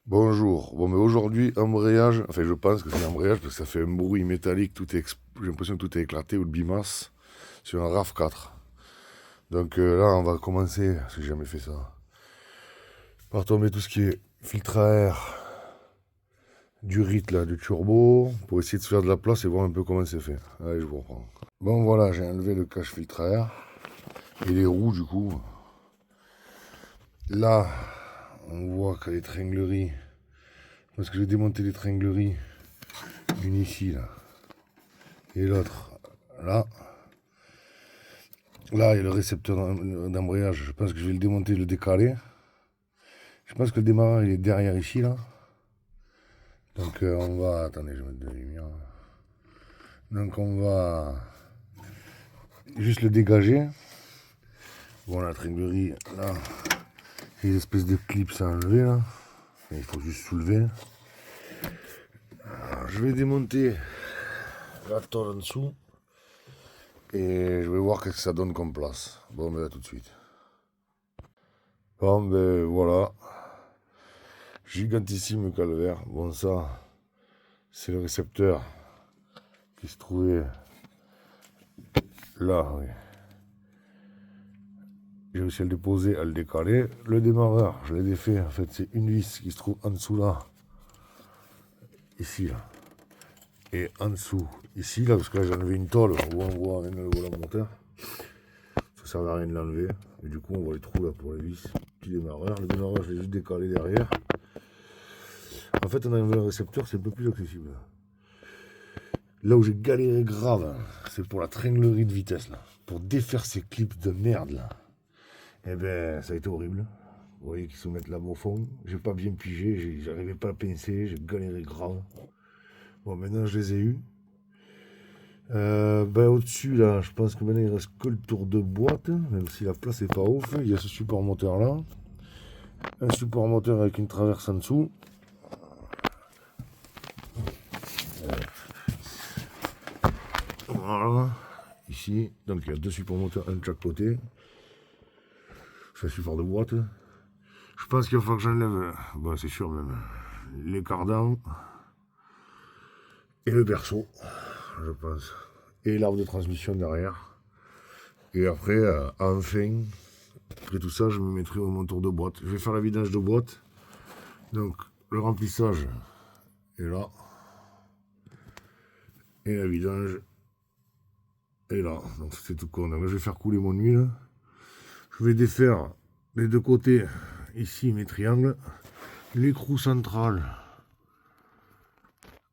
Bonjour. Bon, mais aujourd'hui, embrayage. Enfin, je pense que c'est un embrayage parce que ça fait un bruit métallique. J'ai l'impression que tout est éclaté ou le bimas sur un RAV4. Donc là, on va commencer, parce que j'ai jamais fait ça, par tomber tout ce qui est filtre à air, du RIT, là, du turbo, pour essayer de se faire de la place et voir un peu comment c'est fait. Allez, je vous reprends. Bon, voilà, j'ai enlevé le cache filtre à air et les roues, du coup. Là, on voit que les tringleries. Parce que j'ai démonté les tringleries. Une ici, là. Et l'autre, là. Là, il y a le récepteur d'embrayage. Je pense que je vais le démonter et le décaler. Je pense que le démarreur, il est derrière ici, là. Donc, on va... Attendez, je vais mettre de la lumière. Donc, on va juste le dégager. Bon, la tringlerie, là. Il y a une espèce de clips à enlever, là. Et il faut juste soulever. Alors, je vais démonter la tôle en dessous. Et je vais voir ce que ça donne comme place. Bon, ben, à tout de suite. Bon, ben, voilà. Gigantissime calvaire. Bon, ça, c'est le récepteur qui se trouvait là, oui. J'ai réussi à le déposer, à le décaler. Le démarreur, je l'ai défait. En fait, c'est une vis qui se trouve en dessous là. Ici, là. Et en dessous, ici, là, parce que là, j'ai enlevé une tôle où on voit un volant moteur. Ça sert à rien de l'enlever. Et du coup, on voit les trous là pour les vis. Petit démarreur. Le démarreur, je l'ai juste décalé derrière. En fait, on a enlevé le récepteur, c'est un peu plus accessible. Là où j'ai galéré grave, c'est pour la tringlerie de vitesse, là. Pour défaire ces clips de merde, là. Eh ben, ça a été horrible. Vous voyez qu'ils se mettent là au fond. J'ai pas bien pigé, j'arrivais pas à pincer, j'ai galéré grave. Bon, maintenant je les ai eus. Ben, au-dessus, là, je pense que maintenant il reste que le tour de boîte, même si la place est pas ouf. Il y a ce support moteur là. Un support moteur avec une traverse en dessous. Voilà. Ici, donc il y a deux supports moteurs, un de chaque côté. C'est un support de boîte. Je pense qu'il va falloir que j'enlève, bon c'est sûr même, les cardans et le berceau, je pense. Et l'arbre de transmission derrière. Et après, enfin, après tout ça, je me mettrai au mon tour de boîte. Je vais faire la vidange de boîte. Donc, le remplissage est là. Et la vidange est là. Donc, c'est tout con. Donc, là, je vais faire couler mon huile. Je vais défaire les deux côtés, ici, mes triangles. L'écrou central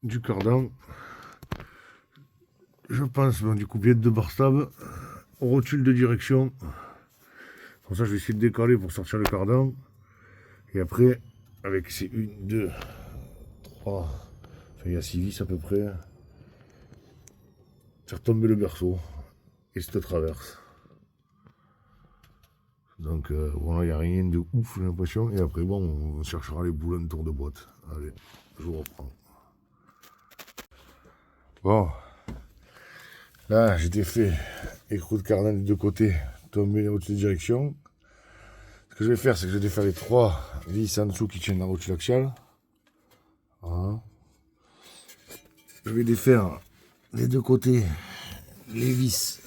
du cardan. Je pense, bon, du coup, biais de barstab, rotule de direction. Comme ça, je vais essayer de décaler pour sortir le cardan. Et après, avec ces 1, 2, 3, enfin, il y a 6 vis à peu près, faire tomber le berceau et cette traverse. Donc voilà, il n'y a rien de ouf, j'ai l'impression. Et après, bon, on cherchera les boulons de tour de boîte. Allez, je vous reprends. Bon, là, j'ai défait écrou de cardan des deux côtés, tomber dans l'autre direction. Ce que je vais faire, c'est que je vais défaire les 3 vis en dessous qui tiennent la rotule axiale. Voilà. Je vais défaire les deux côtés, les vis.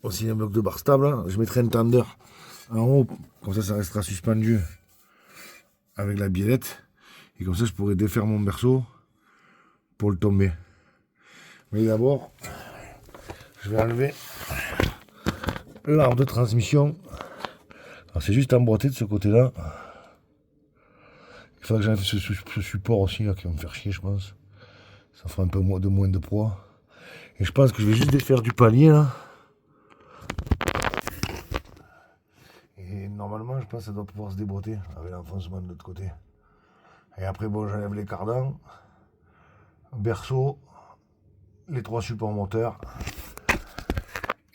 Aussi un bloc de barre stable. Hein. Je mettrai un tender en haut, comme ça restera suspendu avec la biellette. Et comme ça, je pourrai défaire mon berceau pour le tomber. Mais d'abord, je vais enlever l'arbre de transmission. Alors c'est juste emboîté de ce côté-là. Il faudra que j'enlève ce support aussi là, qui va me faire chier, je pense. Ça fera un peu de moins de poids. Et je pense que je vais juste défaire du palier là. Et normalement, je pense que ça doit pouvoir se déboîter avec l'enfoncement de l'autre côté. Et après, bon, j'enlève les cardans, berceau, les 3 supports moteurs.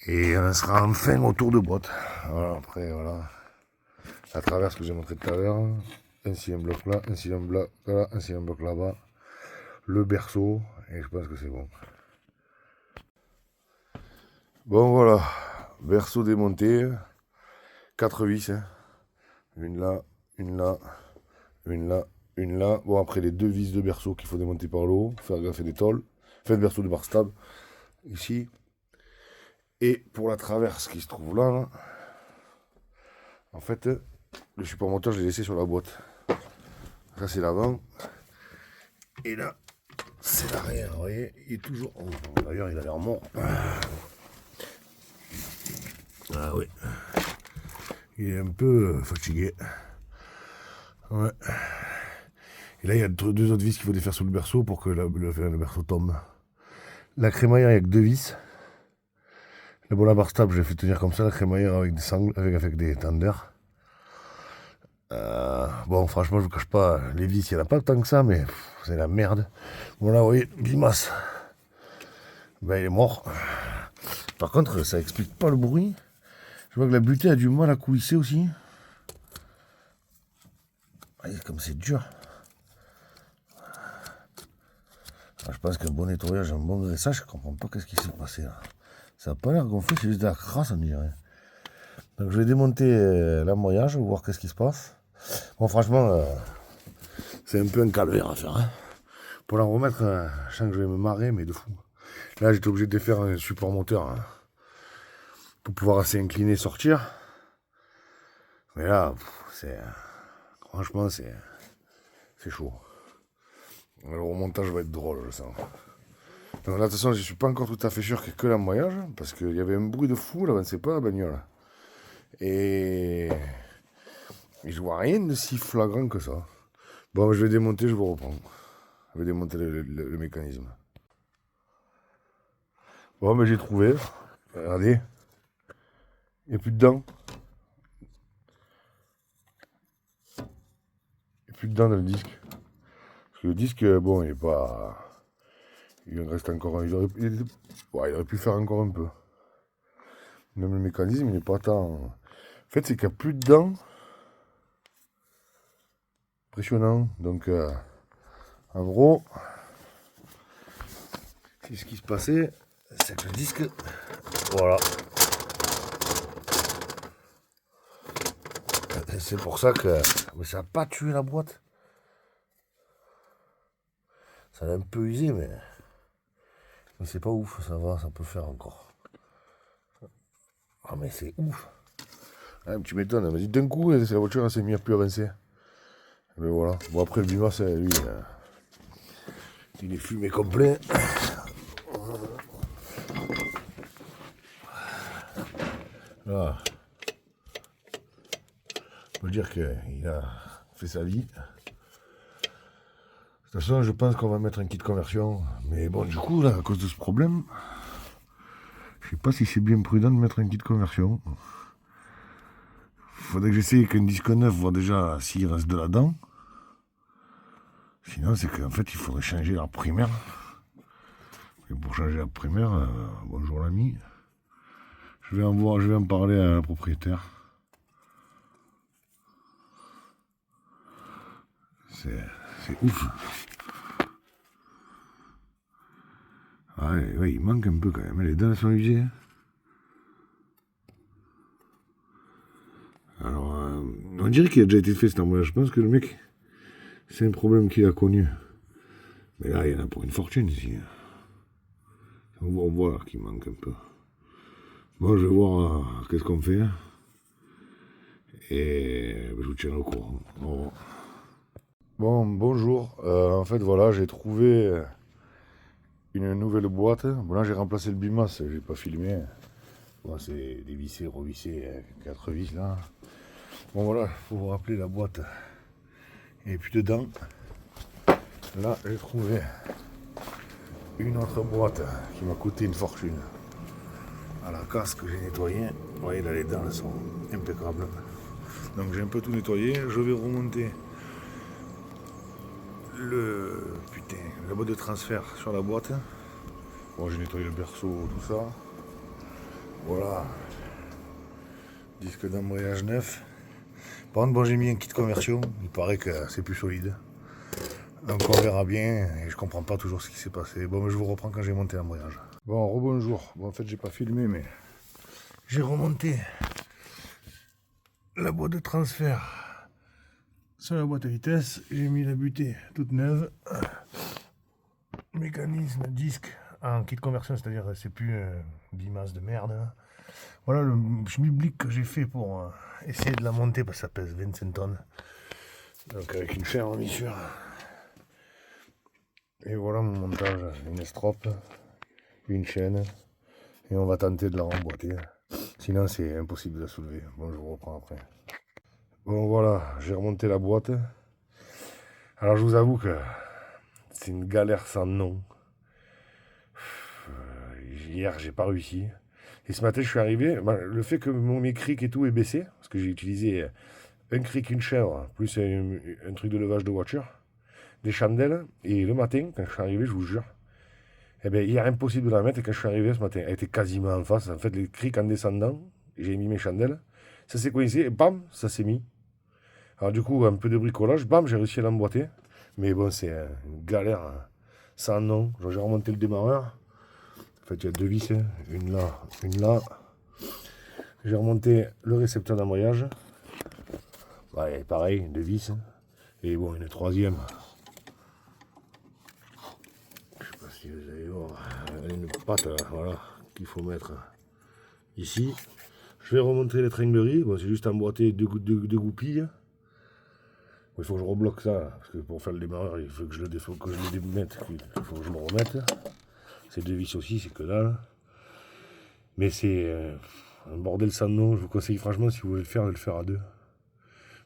Et on sera enfin au tour de boîte. Voilà, après, voilà. La traverse que j'ai montré tout à l'heure. Ainsi un bloc là, ainsi un bloc là, ainsi un bloc là-bas. Le berceau. Et je pense que c'est bon. Bon, voilà. Berceau démonté. 4 vis. Hein. Une là, une là, une là. Bon, après les deux vis de berceau qu'il faut démonter par le haut, faire gaffe des tôles. Enfin, de berceau de bar stable, ici. Et pour la traverse qui se trouve là, en fait, le support moteur, je l'ai laissé sur la boîte. Ça, c'est l'avant. Et là, c'est l'arrière, vous voyez, il est toujours... Oh, d'ailleurs, il a l'air mort. Ah oui. Il est un peu fatigué. Ouais. Et là, il y a deux autres vis qu'il faut défaire sur le berceau pour que le berceau tombe. La crémaillère, il n'y a que deux vis. La barre stable, je l'ai fait tenir comme ça, la crémaillère avec des sangles, avec des tenders. Bon, franchement, je vous cache pas, les vis, il n'y en a pas tant que ça, mais c'est la merde. Bon, là, vous voyez, Bimas, ben, il est mort. Par contre, ça explique pas le bruit. Je vois que la butée a du mal à coulisser aussi. Comme c'est dur. Je pense qu'un bon nettoyage, un bon graissage, je comprends pas qu'est-ce qui s'est passé là. Ça n'a pas l'air gonflé, c'est juste de la crasse, on dirait. Donc je vais démonter l'embrayage, voir qu'est-ce qui se passe. Bon, franchement, c'est un peu un calvaire à faire. Hein. Pour la remettre, je sens que je vais me marrer, mais de fou. Là, j'étais obligé de faire un support moteur hein, pour pouvoir assez incliner sortir. Mais là, franchement, c'est chaud. Le remontage va être drôle, je sens. Donc là, de toute façon, je ne suis pas encore tout à fait sûr qu'il y ait que l'embrayage, parce qu'il y avait un bruit de fou, là, c'est pas la bagnole. Et je vois rien de si flagrant que ça. Bon, je vais démonter, je vous reprends. Je vais démonter le mécanisme. Bon, mais j'ai trouvé. Regardez. Il n'y a plus de dents. Il n'y a plus de dents dans le disque. Parce que le disque, bon, il n'est pas... Il reste encore... Il aurait pu faire encore un peu. Même le mécanisme, il n'est pas tant... En fait, c'est qu'il n'y a plus de dents. Impressionnant. Donc, en gros, c'est ce qui se passait, c'est que le disque... Voilà. C'est pour ça que... Mais ça n'a pas tué la boîte. Ça l'a un peu usé, mais c'est pas ouf, ça va, ça peut faire encore. Ah, mais c'est ouf. Ah, tu m'étonnes, elle m'a dit d'un coup, la voiture elle s'est mise à plus avancer. Mais voilà. Bon, après, le Bimas, lui, il est fumé complet. Là, on peut dire qu'il a fait sa vie. De toute façon, je pense qu'on va mettre un kit de conversion. Mais bon, du coup, là, à cause de ce problème, je sais pas si c'est bien prudent de mettre un kit de conversion. Faudrait que j'essaye qu'un disque neuf, voir déjà s'il reste de la dent. Sinon, c'est qu'en fait, il faudrait changer la primaire. Et pour changer la primaire, bonjour l'ami. Je vais en parler à la propriétaire. C'est ouf. Ah ouais, il manque un peu quand même. Les dents sont usées. Alors, on dirait qu'il a déjà été fait cet embrayage. Je pense que le mec, c'est un problème qu'il a connu. Mais là, il y en a pour une fortune ici. On voit qu'il manque un peu. Bon, je vais voir qu'est-ce qu'on fait. Et je vous tiendrai au courant. Au revoir. Bon, bonjour. En fait, voilà, j'ai trouvé une nouvelle boîte. Bon, là, j'ai remplacé le Bimas, j'ai pas filmé. Bon, c'est dévissé, revissé, 4 vis là. Bon, voilà, faut vous rappeler la boîte. Et puis dedans, là, j'ai trouvé une autre boîte qui m'a coûté une fortune. À la casse que j'ai nettoyé. Vous voyez, là, les dents, elles sont impeccables. Donc, j'ai un peu tout nettoyé. Je vais remonter la boîte de transfert sur la boîte. Bon, j'ai nettoyé le berceau, tout ça. Voilà. Disque d'embrayage neuf. Par contre, bon, j'ai mis un kit de conversion. Il paraît que c'est plus solide. Donc on verra bien. Et je comprends pas toujours ce qui s'est passé. Bon, mais je vous reprends quand j'ai monté l'embrayage. Bon, rebonjour. Bon, en fait, j'ai pas filmé, mais j'ai remonté la boîte de transfert sur la boîte à vitesse, j'ai mis la butée toute neuve. Mécanisme disque en kit conversion, c'est-à-dire c'est plus bimasse de merde. Voilà le schmilblick que j'ai fait pour essayer de la monter parce que ça pèse 25 tonnes. Donc avec une ferme missure. Et voilà mon montage, une estrope, une chaîne, et on va tenter de la remboîter. Sinon c'est impossible de la soulever. Bon, je vous reprends après. Bon voilà, j'ai remonté la boîte. Alors je vous avoue que c'est une galère sans nom. Hier j'ai pas réussi. Et ce matin je suis arrivé, le fait que mes crics et tout est baissé, parce que j'ai utilisé un cric, une chèvre, plus un truc de levage de voiture, des chandelles, et le matin, quand je suis arrivé, je vous jure, eh bien, hier, impossible de la mettre, et quand je suis arrivé ce matin, elle était quasiment en face. En fait, les crics en descendant, j'ai mis mes chandelles, ça s'est coincé, et bam, ça s'est mis. Alors du coup, un peu de bricolage, bam, j'ai réussi à l'emboîter. Mais bon, c'est une galère sans nom. J'ai remonté le démarreur. En fait, il y a deux vis, hein. Une là, une là. J'ai remonté le récepteur d'embrayage. Ouais, pareil, deux vis. Et bon, une troisième. Je sais pas si vous allez voir. Une patte, voilà, qu'il faut mettre ici. Je vais remonter l'étranglerie. Bon, c'est juste emboîter deux goupilles. Il faut que je rebloque ça, parce que pour faire le démarreur, il faut que je le démette, il faut que je le remette. Ces deux vis aussi, c'est que dalle. Mais c'est un bordel sans nom. Je vous conseille franchement, si vous voulez le faire, de le faire à deux.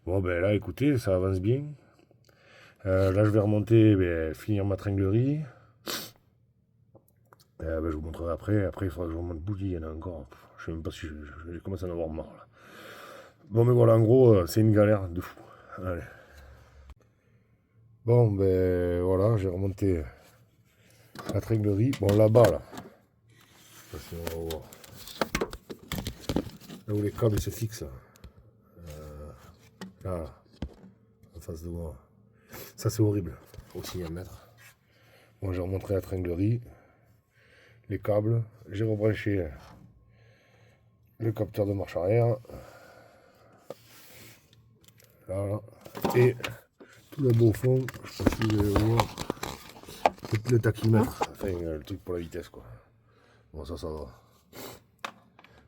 Bon, ben là, écoutez, ça avance bien. Là, je vais remonter, finir ma tringlerie. Je vous montrerai après. Après, il faudra que je remonte bougie, il y en a encore. Je sais même pas si je commence à en avoir marre, là. Bon, mais voilà, en gros, c'est une galère de fou. Allez. Bon, ben voilà, j'ai remonté la tringlerie. Bon, là-bas, là. Là où les câbles se fixent, là, en face de moi. Ça, c'est horrible. Faut aussi y mettre. Bon, j'ai remonté la tringlerie, les câbles. J'ai rebranché le capteur de marche arrière. Là. Et tout là-bas au fond, je sais pas si vous allez voir, le tachymètre, enfin le truc pour la vitesse, quoi. Bon, ça va.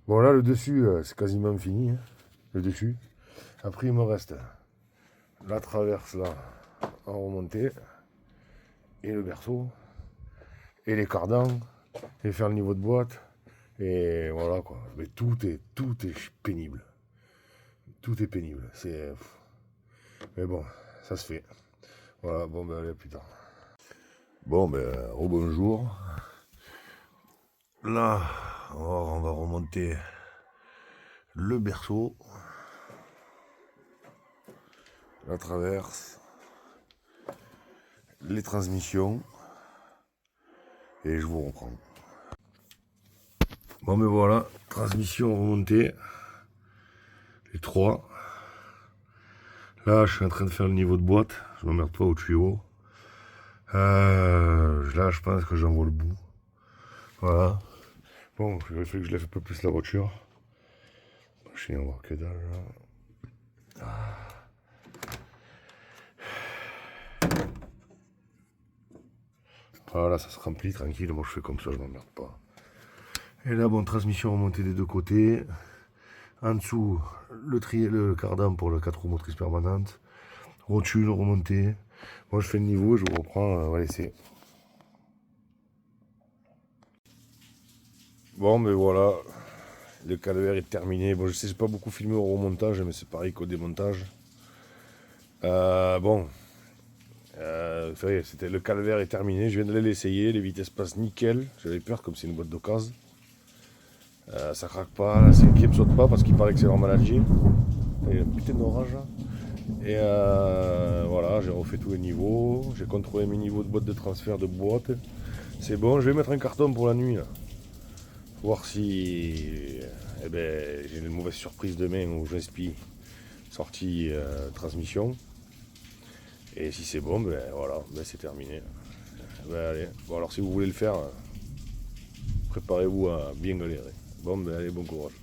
Bon, là, le dessus, c'est quasiment fini, hein, le dessus. Après, il me reste la traverse, là, en remontée, et le berceau, et les cardans, et faire le niveau de boîte, et voilà, quoi. Mais tout est pénible. Tout est pénible. Mais bon, ça se fait. Voilà, bon, ben allez, à plus tard. Bon, ben, au bonjour. Là, on va remonter le berceau, la traverse, les transmissions, et je vous reprends. Bon, ben voilà, transmission remontée, les trois. Là, je suis en train de faire le niveau de boîte, je ne m'emmerde pas au tuyau. Là, je pense que j'envoie le bout. Voilà. Bon, il faut que je lève un peu plus la voiture. Je vais voir que dalle là. Voilà, ça se remplit tranquille. Moi, je fais comme ça, je m'emmerde pas. Et là, bon, transmission remontée des deux côtés. En dessous, le cardan pour le 4 roues motrices permanentes. Rotule remontée. Moi, je fais le niveau et je vous reprends. On va laisser. Bon, mais voilà. Le calvaire est terminé. Bon, je sais, j'ai pas beaucoup filmé au remontage, mais c'est pareil qu'au démontage. Bon. C'était le calvaire est terminé. Je viens de l'essayer. Les vitesses passent nickel. J'avais peur, comme c'est une boîte d'occasion. Ça craque pas. La cinquième saute pas parce qu'il paraît que c'est leur maladie. Il y a un putain d'orage là. Et voilà, j'ai refait tous les niveaux. J'ai contrôlé mes niveaux de boîte de transfert de boîte. C'est bon. Je vais mettre un carton pour la nuit là. Voir si j'ai une mauvaise surprise demain où j'inspire sortie transmission. Et si c'est bon, voilà, c'est terminé. Allez. Bon, alors si vous voulez le faire, préparez-vous à bien galérer. Bon, allez, bon courage.